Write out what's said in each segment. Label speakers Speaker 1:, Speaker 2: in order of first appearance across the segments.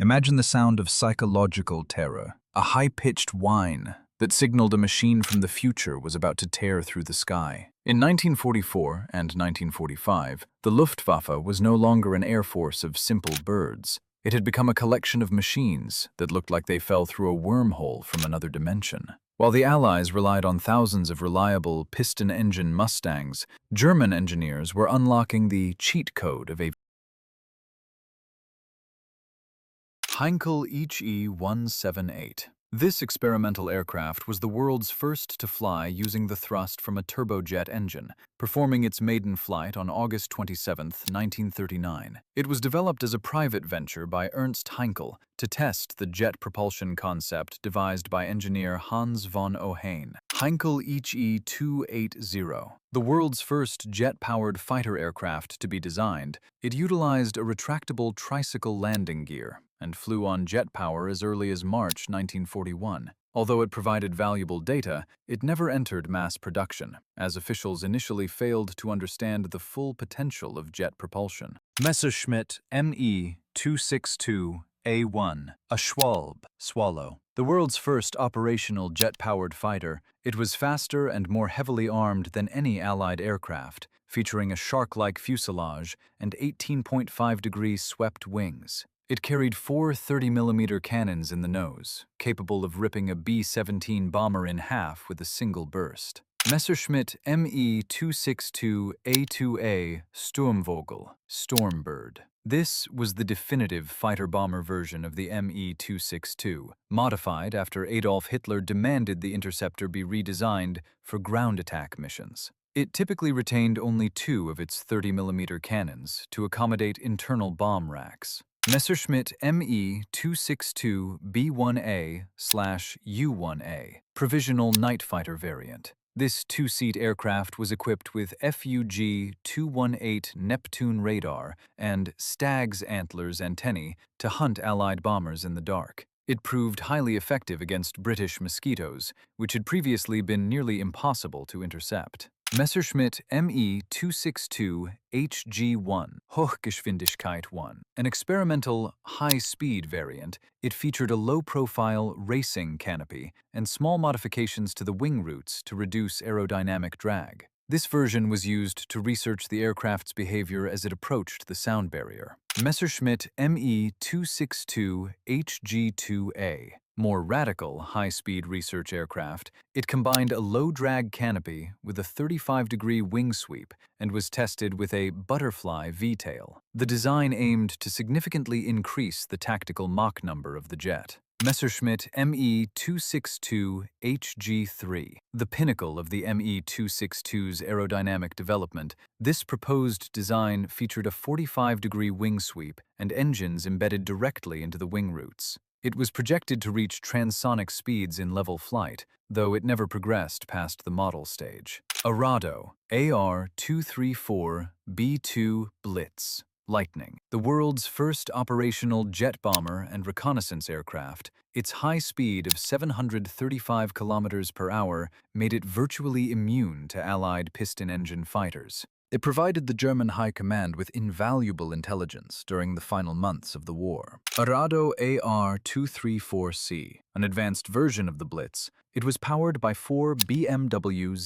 Speaker 1: Imagine the sound of psychological terror, a high-pitched whine that signaled a machine from the future was about to tear through the sky. In 1944 and 1945, the Luftwaffe was no longer an air force of simple birds. It had become a collection of machines that looked like they fell through a wormhole from another dimension. While the Allies relied on thousands of reliable piston-engine Mustangs, German engineers were unlocking the cheat code of aviation. Heinkel He 178. This experimental aircraft was the world's first to fly using the thrust from a turbojet engine, performing its maiden flight on August 27, 1939. It was developed as a private venture by Ernst Heinkel to test the jet propulsion concept devised by engineer Hans von Ohain. Heinkel He 280. The world's first jet-powered fighter aircraft to be designed, it utilized a retractable tricycle landing gear and flew on jet power as early as March 1941. Although it provided valuable data, it never entered mass production, as officials initially failed to understand the full potential of jet propulsion. Messerschmitt Me 262 A1, a Schwalbe, swallow. The world's first operational jet-powered fighter, it was faster and more heavily armed than any Allied aircraft, featuring a shark-like fuselage and 18.5-degree swept wings. It carried four 30mm cannons in the nose, capable of ripping a B-17 bomber in half with a single burst. Messerschmitt Me 262 A2A Sturmvogel, Stormbird. This was the definitive fighter-bomber version of the Me 262, modified after Adolf Hitler demanded the interceptor be redesigned for ground attack missions. It typically retained only two of its 30mm cannons to accommodate internal bomb racks. Messerschmitt Me 262 B1A/U1A, provisional night fighter variant. This two-seat aircraft was equipped with FUG-218 Neptune radar and stag's antlers antennae to hunt Allied bombers in the dark. It proved highly effective against British mosquitoes, which had previously been nearly impossible to intercept. Messerschmitt Me 262 HG1, Hochgeschwindigkeit 1, an experimental high-speed variant. It featured a low-profile racing canopy and small modifications to the wing roots to reduce aerodynamic drag. This version was used to research the aircraft's behavior as it approached the sound barrier. Messerschmitt Me 262 HG2A, more radical high-speed research aircraft. It combined a low-drag canopy with a 35-degree wing sweep and was tested with a butterfly V-tail. The design aimed to significantly increase the tactical Mach number of the jet. Messerschmitt Me 262 HG3, the pinnacle of the Me 262's aerodynamic development. This proposed design featured a 45-degree wing sweep and engines embedded directly into the wing roots. It was projected to reach transonic speeds in level flight, though it never progressed past the model stage. Arado Ar 234 B-2 Blitz, Lightning, the world's first operational jet bomber and reconnaissance aircraft. Its high speed of 735 kilometers per hour made it virtually immune to Allied piston-engine fighters. It provided the German High Command with invaluable intelligence during the final months of the war. Arado Ar 234C, an advanced version of the Blitz, it was powered by four BMW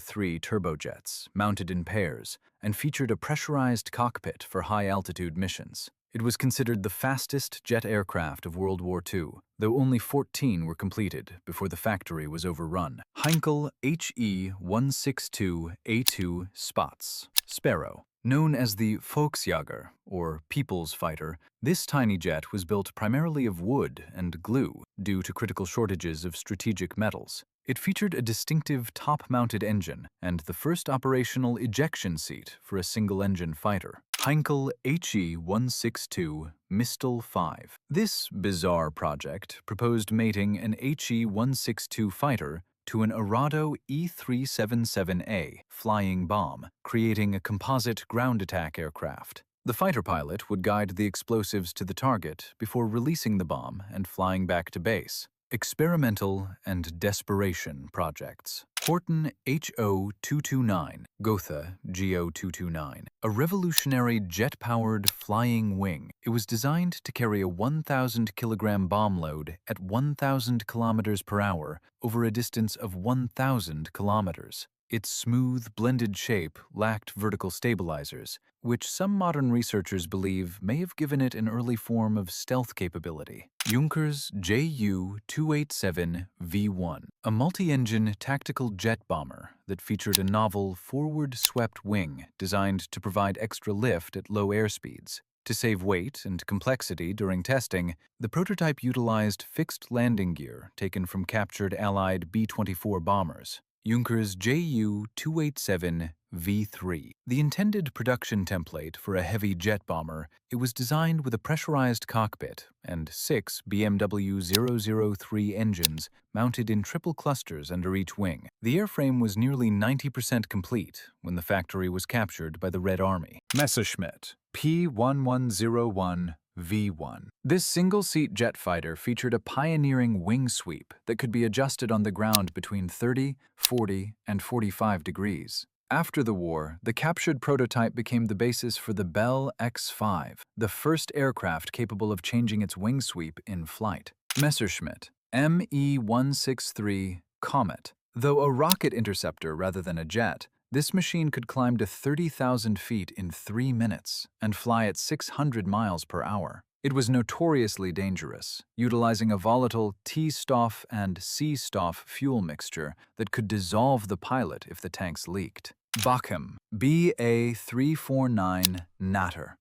Speaker 1: 003 turbojets mounted in pairs and featured a pressurized cockpit for high-altitude missions. It was considered the fastest jet aircraft of World War II, though only 14 were completed before the factory was overrun. Heinkel He 162 A2 Spatz, Sparrow. Known as the Volksjäger, or People's Fighter, this tiny jet was built primarily of wood and glue due to critical shortages of strategic metals. It featured a distinctive top-mounted engine and the first operational ejection seat for a single-engine fighter. Heinkel He 162 Mistel 5. This bizarre project proposed mating an He 162 fighter to an Arado E-377A flying bomb, creating a composite ground attack aircraft. The fighter pilot would guide the explosives to the target before releasing the bomb and flying back to base. Experimental and desperation projects. Horten Ho 229, Gotha Go 229, a revolutionary jet-powered flying wing. It was designed to carry a 1,000-kilogram bomb load at 1,000 kilometers per hour over a distance of 1,000 kilometers. Its smooth, blended shape lacked vertical stabilizers, which some modern researchers believe may have given it an early form of stealth capability. Junkers Ju-287V1, a multi-engine tactical jet bomber that featured a novel forward-swept wing designed to provide extra lift at low airspeeds. To save weight and complexity during testing, the prototype utilized fixed landing gear taken from captured Allied B-24 bombers. Junkers Ju-287V3. The intended production template for a heavy jet bomber, it was designed with a pressurized cockpit and 6 BMW 003 engines mounted in triple clusters under each wing. The airframe was nearly 90% complete when the factory was captured by the Red Army. Messerschmitt P.1101 V1. This single-seat jet fighter featured a pioneering wing sweep that could be adjusted on the ground between 30, 40, and 45 degrees. After the war, the captured prototype became the basis for the Bell X-5, the first aircraft capable of changing its wing sweep in flight. Messerschmitt Me-163 Komet. Though a rocket interceptor rather than a jet, this machine could climb to 30,000 feet in 3 minutes and fly at 600 miles per hour. It was notoriously dangerous, utilizing a volatile T-Stoff and C-Stoff fuel mixture that could dissolve the pilot if the tanks leaked. Bachem Ba-349 Natter.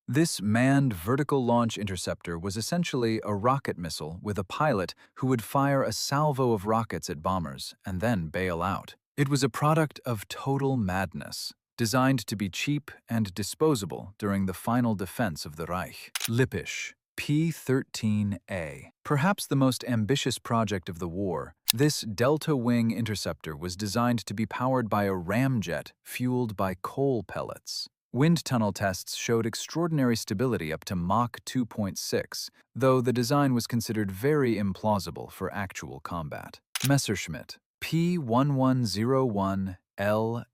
Speaker 1: This manned vertical launch interceptor was essentially a rocket missile with a pilot who would fire a salvo of rockets at bombers and then bail out. It was a product of total madness, designed to be cheap and disposable during the final defense of the Reich. Lippisch P.13a. Perhaps the most ambitious project of the war, this delta-wing interceptor was designed to be powered by a ramjet fueled by coal pellets. Wind tunnel tests showed extraordinary stability up to Mach 2.6, though the design was considered very implausible for actual combat. Messerschmitt P.1101 L.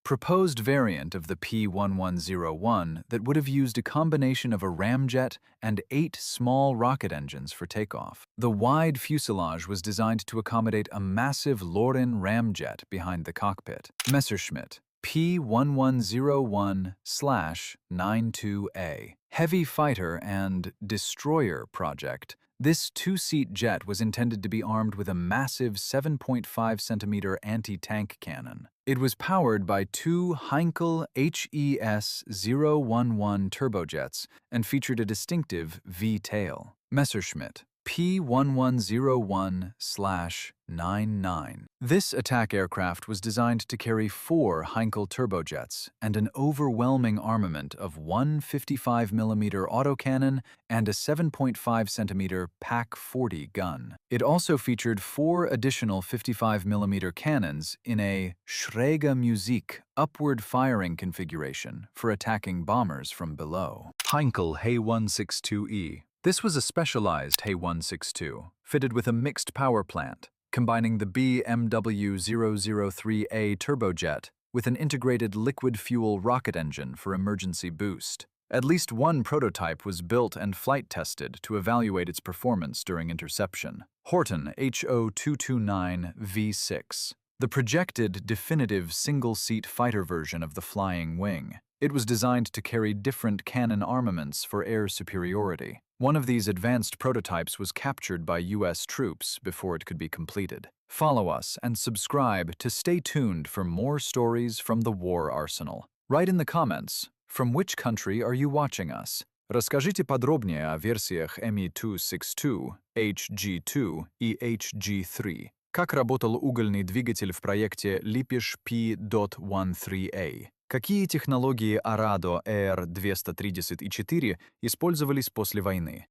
Speaker 1: Proposed variant of the P.1101 that would have used a combination of a ramjet and 8 small rocket engines for takeoff. The wide fuselage was designed to accommodate a massive Loren ramjet behind the cockpit. Messerschmitt P.1101/92A. Heavy Fighter and Destroyer Project. This 2-seat jet was intended to be armed with a massive 7.5-centimeter anti-tank cannon. It was powered by 2 Heinkel HES-011 turbojets and featured a distinctive V-tail. Messerschmitt P.1101/99. This attack aircraft was designed to carry 4 Heinkel turbojets and an overwhelming armament of 1 55mm autocannon and a 7.5-centimeter PaK-40 gun. It also featured 4 additional 55mm cannons in a Schräge Musik upward firing configuration for attacking bombers from below. Heinkel He 162E. This was a specialized He 162, fitted with a mixed power plant, combining the BMW 003A turbojet with an integrated liquid fuel rocket engine for emergency boost. At least one prototype was built and flight tested to evaluate its performance during interception. Horten Ho 229 V6. The projected definitive single-seat fighter version of the flying wing. It was designed to carry different cannon armaments for air superiority. One of these advanced prototypes was captured by U.S. troops before it could be completed. Follow us and subscribe to stay tuned for more stories from the war arsenal. Write in the comments, from which country are you watching us? Расскажите подробнее о версиях Me-262, HG-2 и HG-3. Как работал угольный двигатель в проекте Lippisch P.13a? Какие технологии Arado Ar 234 использовались после войны?